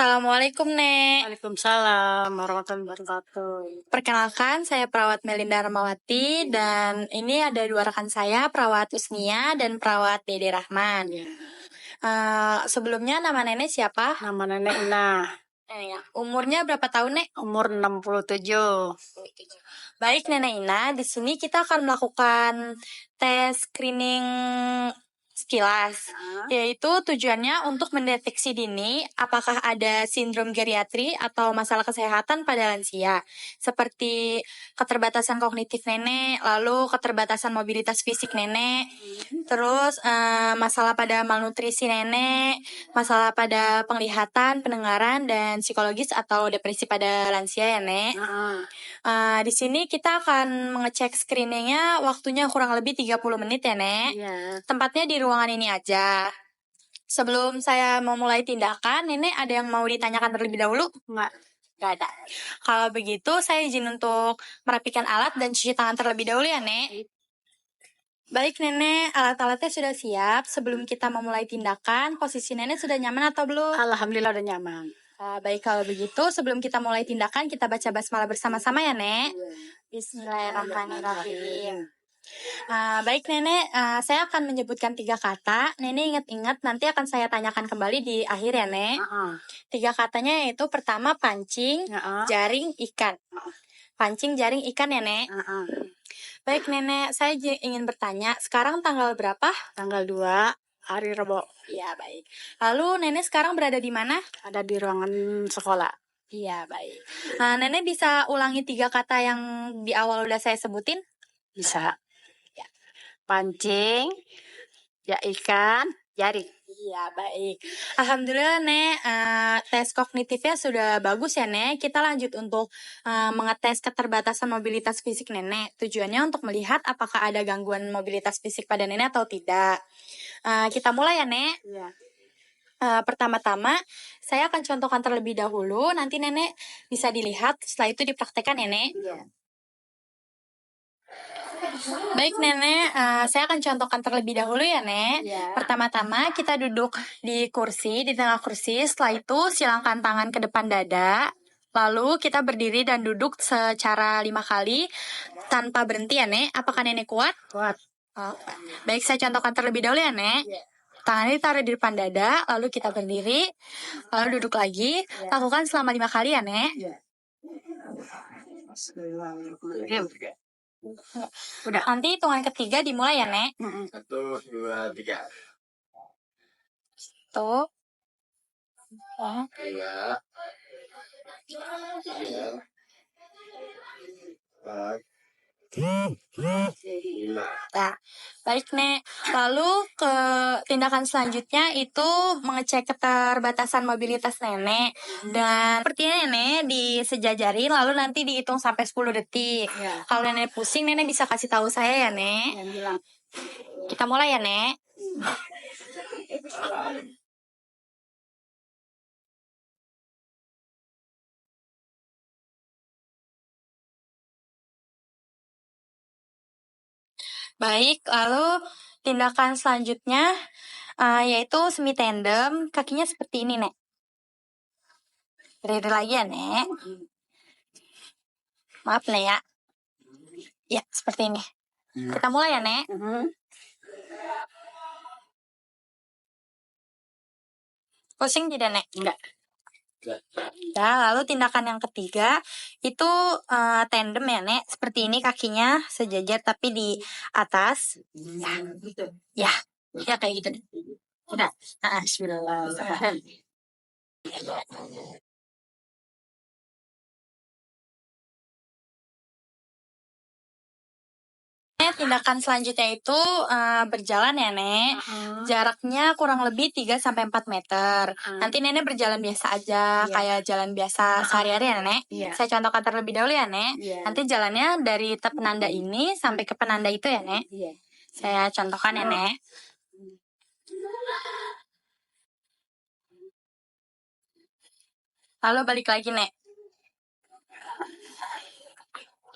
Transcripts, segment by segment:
Assalamualaikum, Nek. Waalaikumsalam warahmatullahi wabarakatuh. Perkenalkan, saya perawat Melinda Rahmawati dan ini ada dua rekan saya, perawat Usnia dan perawat Dede Rahman. Ya. Sebelumnya nama nenek siapa? Nama nenek Ina, Umurnya berapa tahun, Nek? umur 67. Baik, Nenek Ina, di sini kita akan melakukan tes screening sekilas, yaitu tujuannya untuk mendeteksi dini apakah ada sindrom geriatri atau masalah kesehatan pada lansia, seperti keterbatasan kognitif nenek, lalu keterbatasan mobilitas fisik nenek, terus masalah pada malnutrisi nenek, masalah pada penglihatan, pendengaran, dan psikologis atau depresi pada lansia ya, Nek. Di sini kita akan mengecek screeningnya, waktunya kurang lebih 30 menit ya, Nek. Iya. Tempatnya di ruangan ini aja. Sebelum saya memulai tindakan, Nenek ada yang mau ditanyakan terlebih dahulu? Enggak. Gak ada. Kalau begitu, saya izin untuk merapikan alat dan cuci tangan terlebih dahulu ya, Nek. Baik, Nenek. Alat-alatnya sudah siap. Sebelum kita memulai tindakan, posisi Nenek sudah nyaman atau belum? Alhamdulillah udah nyaman. Baik, kalau begitu, sebelum kita mulai tindakan, kita baca basmalah bersama-sama ya, Nek. Bismillahirrahmanirrahim. Baik, Nenek. Saya akan menyebutkan 3 kata. Nenek ingat-ingat, nanti akan saya tanyakan kembali di akhir ya, Nek. 3 katanya yaitu pertama pancing, jaring, ikan. Pancing, jaring, ikan ya, Nek. Baik, Nenek. Saya ingin bertanya, sekarang tanggal berapa? Tanggal 2 hari Rebo. Ya, baik. Lalu Nenek sekarang berada di mana? Ada di ruangan sekolah. Iya, baik. Nenek bisa ulangi 3 kata yang di awal udah saya sebutin? Bisa. Ya. Pancing, ya ikan, jaring. Iya, baik. Alhamdulillah, Nek. Tes kognitifnya sudah bagus ya, Nek. Kita lanjut untuk mengetes keterbatasan mobilitas fisik Nenek. Tujuannya untuk melihat apakah ada gangguan mobilitas fisik pada Nenek atau tidak. Kita mulai ya, Nek. Iya. Pertama-tama, saya akan contohkan terlebih dahulu. Nanti Nenek bisa dilihat, setelah itu dipraktekkan ya, Nek. Iya. Baik, Nenek. Saya akan contohkan terlebih dahulu ya, Nek. Iya. Pertama-tama kita duduk di kursi, di tengah kursi. Setelah itu silangkan tangan ke depan dada. Lalu kita berdiri dan duduk secara 5 kali tanpa berhenti ya, Nek. Apakah Nenek kuat? Kuat. Baik, saya contohkan terlebih dahulu ya, Nek. Iya. Tangannya ditaruh di depan dada, lalu kita berdiri, lalu duduk lagi. Lakukan selama 5 kali ya, Nek. Iya. Udah. Nanti hitungan ketiga dimulai ya, Nek. 1, 2, 3. Tuh. 2, 3, 4, 5. Nah, baik, Nek. Lalu ke tindakan selanjutnya itu mengecek keterbatasan mobilitas Nenek. Dan sepertinya Nenek disejajarin, lalu nanti dihitung sampai 10 detik. Iya. Kalau Nenek pusing, Nenek bisa kasih tahu saya ya, Nek. Yang bilang. Kita mulai ya, Nek. Baik, lalu tindakan selanjutnya yaitu semi tandem, kakinya seperti ini, Nek. Berdiri lagi ya, Nek. Maaf, Nek ya. Ya, seperti ini. Kita mulai ya, Nek. Pusing tidak, Nek? Enggak. Nah, lalu tindakan yang ketiga itu tandem ya, Nek. Seperti ini kakinya sejajar tapi di atas. Ya, Gitu. ya, ya kayak gitu. Udah. Bismillahirrahmanirrahim. Tindakan selanjutnya itu berjalan ya, Nek. Jaraknya kurang lebih 3-4 meter. Nanti Nenek berjalan biasa aja, kayak jalan biasa sehari-hari ya, Nek. Iya. Saya contohkan terlebih dahulu ya, Nek. Iya. Nanti jalannya dari penanda ini sampai ke penanda itu ya, Nek. Iya. Saya contohkan ya, Nek. Lalu balik lagi, Nek.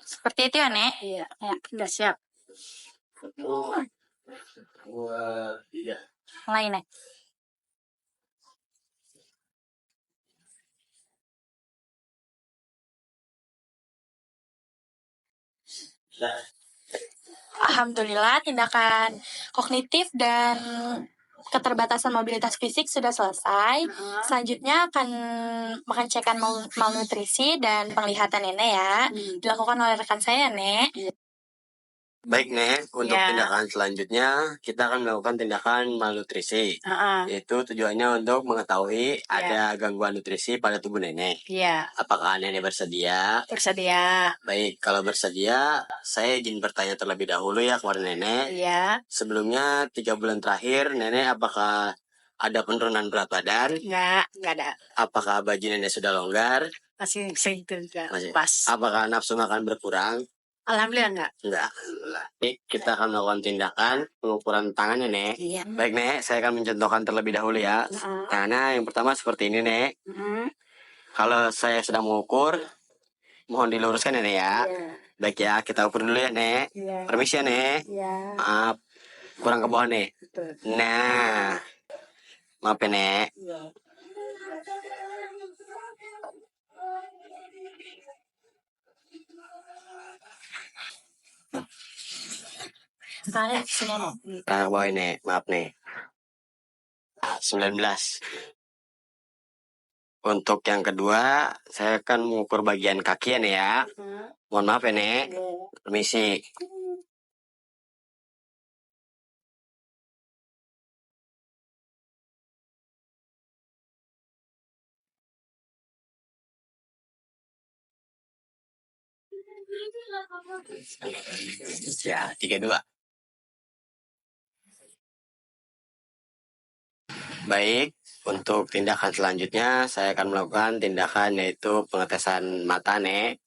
Seperti itu ya, Nek. Iya. Udah siap. 1, 2, 3. Mulai, Nek. Alhamdulillah, tindakan kognitif dan keterbatasan mobilitas fisik sudah selesai. Selanjutnya akan pengecekan malnutrisi dan penglihatan Nenek ya. Dilakukan oleh rekan saya, Nek. Baik, Nek. Untuk Ya. tindakan selanjutnya, kita akan melakukan tindakan malnutrisi. Yaitu tujuannya untuk mengetahui ada gangguan nutrisi pada tubuh Nenek. Iya, Apakah Nenek bersedia? bersedia. Baik, kalau bersedia, saya izin bertanya terlebih dahulu ya kepada Nenek. Iya, Sebelumnya, 3 bulan terakhir, Nenek apakah ada penurunan berat badan? enggak ada. Apakah baju Nenek sudah longgar? Masih segitu juga. Masih. Pas. Apakah nafsu makan berkurang? Alhamdulillah enggak. Enggak. Baik, kita akan melakukan tindakan pengukuran tangannya, Nek. Iya. Baik, Nek, saya akan mencontohkan terlebih dahulu ya. Tangannya yang pertama seperti ini, Nek. Kalau saya sedang mengukur, mohon diluruskan ya, Nek ya. Baik ya, kita ukur dulu ya, Nek. Permisi ya, Nek. Maaf, kurang ke bawah, Nek. Nah, maaf ya, Nek. Saya sini. Kurang ke bawah, Nek. Maaf, Nek. 19. Untuk yang kedua, saya akan mengukur bagian kaki ya, Nek ya. Mohon maaf ya, Nek. Permisi. Ya, 32. Baik, untuk tindakan selanjutnya saya akan melakukan tindakan yaitu pengetesan mata, Nek.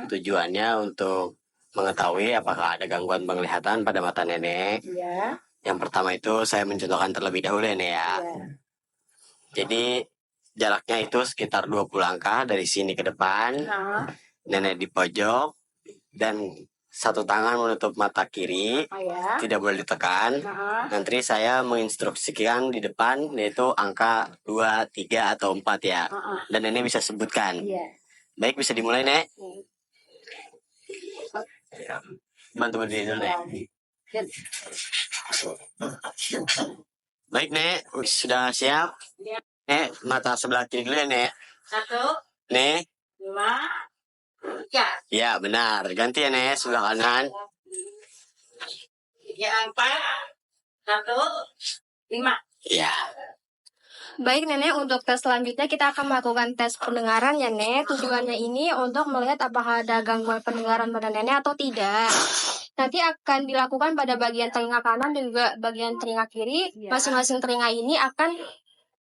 Tujuannya untuk mengetahui apakah ada gangguan penglihatan pada mata Nenek. Iya. Yang pertama itu saya mencontohkan terlebih dahulu ya, Nek ya. Jadi jaraknya itu sekitar 20 langkah dari sini ke depan. Nenek di pojok dan satu tangan menutup mata kiri, tidak boleh ditekan. Nanti saya menginstruksikan di depan yaitu angka 2, 3, atau 4 ya. Dan Nenek bisa sebutkan. Baik, bisa dimulai, Nek. Bantu berdiri dulu, Nek. Baik, Nek. Sudah siap? Nek, mata sebelah kiri dulu ya, Nek. 1, Nek. 2, 3. Ya, benar. Ganti ya, Nek. Sebelah kanan. 3, 4, 1, 5. Ya. Baik, Nenek, untuk tes selanjutnya kita akan melakukan tes pendengaran ya, Nek. Tujuannya ini untuk melihat apakah ada gangguan pendengaran pada Nenek atau tidak. Nanti akan dilakukan pada bagian telinga kanan dan juga bagian telinga kiri. Masing-masing telinga ini akan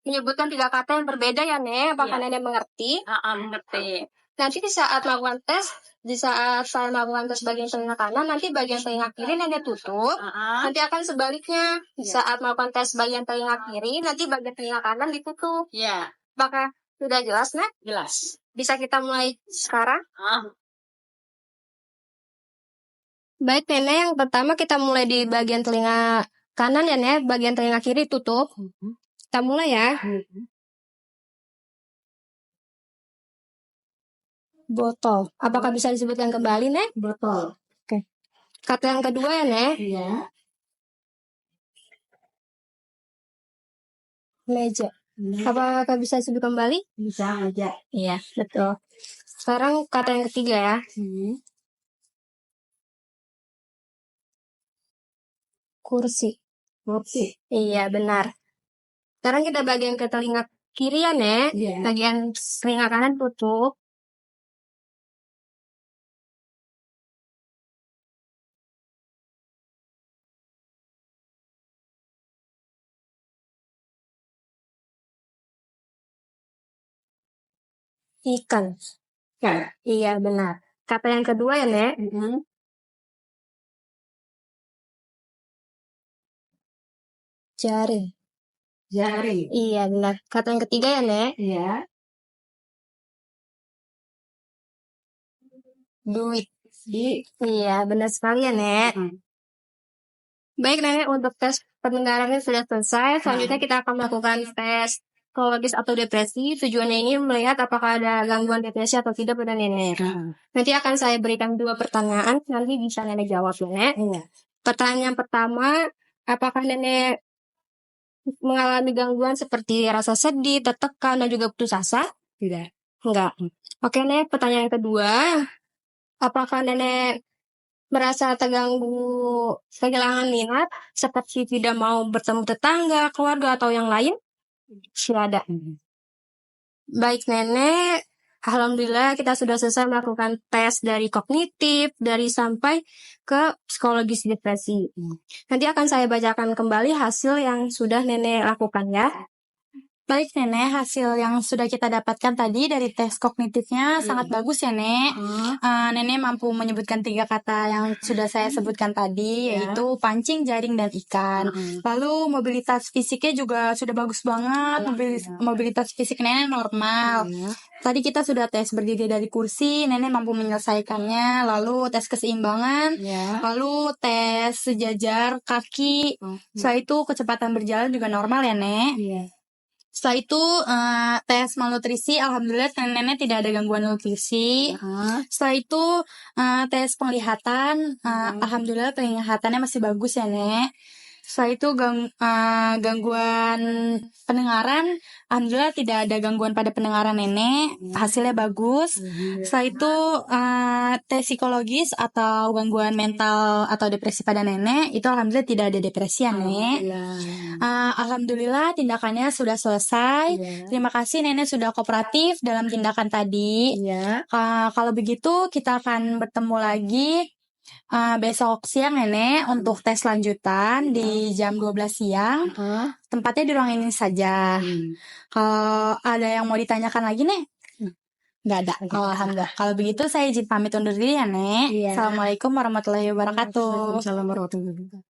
menyebutkan 3 kata yang berbeda ya, Nek. Apakah Nenek mengerti? Mengerti. Nanti di saat melakukan tes, di saat saya melakukan tes bagian telinga kanan, nanti bagian telinga kiri Nenek tutup. Nanti akan sebaliknya, di saat melakukan tes bagian telinga kiri, nanti bagian telinga kanan ditutup. Iya. Apakah sudah jelas, Nek? Jelas. Bisa kita mulai sekarang? Baik, Nenek, yang pertama kita mulai di bagian telinga kanan ya, Nek. Bagian telinga kiri tutup. Kita mulai ya. Botol. Apakah bisa disebutkan kembali, Nek? Botol. Oke. Kata yang kedua ya, Nek. Iya. Meja. Apakah bisa disebut kembali? Bisa aja. Iya, betul. Sekarang kata yang ketiga ya. Kursi. Kursi. Iya, benar. Sekarang kita bagian ke telinga kiri ya, Nek. Iya. Bagian telinga kanan tutup. Ikan. Iya, benar. Kata yang kedua ya, Nek. Jaring. Jari. Iya, benar. Kata yang ketiga ya, Nek. Iya. Duit. Iya, benar sekali ya, Nek. Baik, Nenek, untuk tes pendengarannya sudah selesai. Selanjutnya kita akan melakukan tes psikologis atau depresi. Tujuannya ini melihat apakah ada gangguan depresi atau tidak pada nenek. Nanti akan saya berikan 2 pertanyaan, nanti bisa nenek jawab nenek. Iya. Pertanyaan pertama, apakah nenek mengalami gangguan seperti rasa sedih, tertekan, dan juga putus asa? Tidak. Enggak. Oke, Nek. Pertanyaan kedua, apakah nenek merasa terganggu kehilangan minat, seperti tidak mau bertemu tetangga, keluarga, atau yang lain? Tidak ada. Baik, Nenek. Alhamdulillah kita sudah selesai melakukan tes dari kognitif, dari sampai ke psikologis depresi. Nanti akan saya bacakan kembali hasil yang sudah Nenek lakukan ya. Baik Nenek, hasil yang sudah kita dapatkan tadi dari tes kognitifnya sangat bagus ya Nek. Nenek mampu menyebutkan 3 kata yang sudah saya sebutkan tadi, yaitu pancing, jaring, dan ikan. Lalu mobilitas fisiknya juga sudah bagus banget, mobilitas fisik Nenek normal. Tadi kita sudah tes berdiri dari kursi, Nenek mampu menyelesaikannya. Lalu tes keseimbangan, lalu tes sejajar kaki. Setelah itu kecepatan berjalan juga normal ya Nek. Setelah itu tes malnutrisi, alhamdulillah nenek tidak ada gangguan nutrisi. Setelah itu tes penglihatan, alhamdulillah penglihatannya masih bagus ya Nek. Setelah itu gangguan pendengaran, alhamdulillah tidak ada gangguan pada pendengaran nenek, hasilnya bagus. Setelah itu tes psikologis atau gangguan mental atau depresi pada nenek, itu alhamdulillah tidak ada depresi ya Nek. Alhamdulillah tindakannya sudah selesai. Terima kasih nenek sudah kooperatif dalam tindakan tadi. Kalau begitu kita akan bertemu lagi besok siang Nenek untuk tes lanjutan di jam 12 siang. Tempatnya di ruang ini saja. Kalau ada yang mau ditanyakan lagi Nek? Nggak ada. Alhamdulillah. Kalau begitu saya izin pamit undur diri ya Nek. Assalamualaikum warahmatullahi wabarakatuh. Assalamualaikum warahmatullahi wabarakatuh.